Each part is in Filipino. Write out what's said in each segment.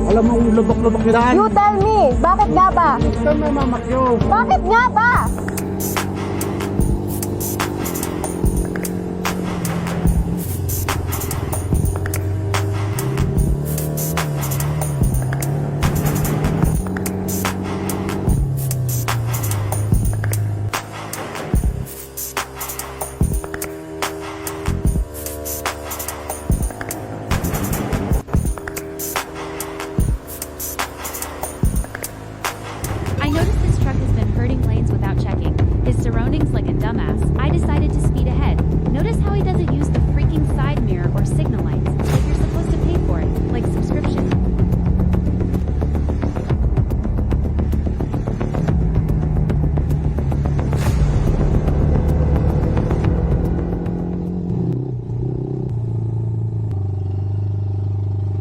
Alam mo yung lubak-lubak na daan. You tell me, bakit nga ba? Ikaw may mamakyo. Bakit nga ba? I noticed this truck has been hurting lanes without checking his surroundings like a dumbass. I decided to speed ahead. Notice how he doesn't use the freaking side mirror or signal lights, like you're supposed to pay for it, like subscription.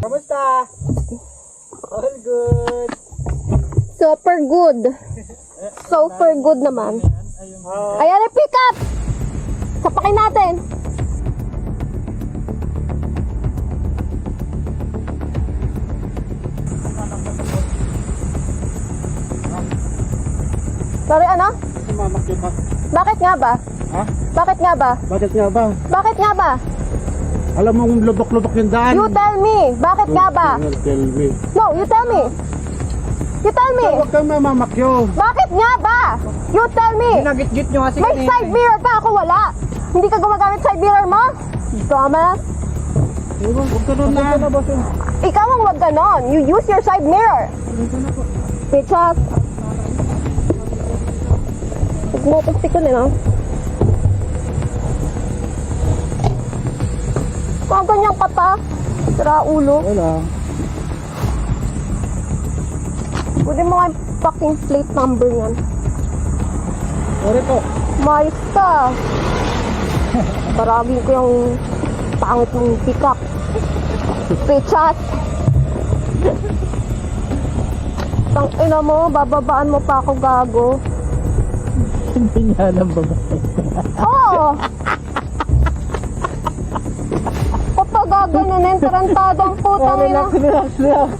Kamusta? All good. Super good. Super good naman. Ayan na, pick up! Sapakin natin. Sorry, ano? Mamakyo ka. Bakit nga ba? Ha? Bakit nga ba? Bakit nga ba? Bakit nga ba? Alam mo yung lubak-lubak yung daan. You tell me, bakit nga ba? Tell me. No, you tell me. You tell me. Huwag kang mamakyo. Bakit nga ba? You tell me. Ginagit-git nyo kasi May side mirror ka, ako wala. Hindi ka gumagamit side mirror mo? Dumbass. Huwag ka nun na. Ikaw ang wag ganon. You use your side mirror. Bitches. Huwag mo itong stick ko nila. Kung ganyang kata, sira ulo. Wala. Pwede mo nga yung fucking plate number yan. Sorry po. Mais ka. Baragin ko yung pangit mong pick up. Bitches. Tang ina mo, bababaan mo pa ako, gago. Hindi niya alam ba? Oo. Kapag gaganunin, tarantado ang putang ina. Relax.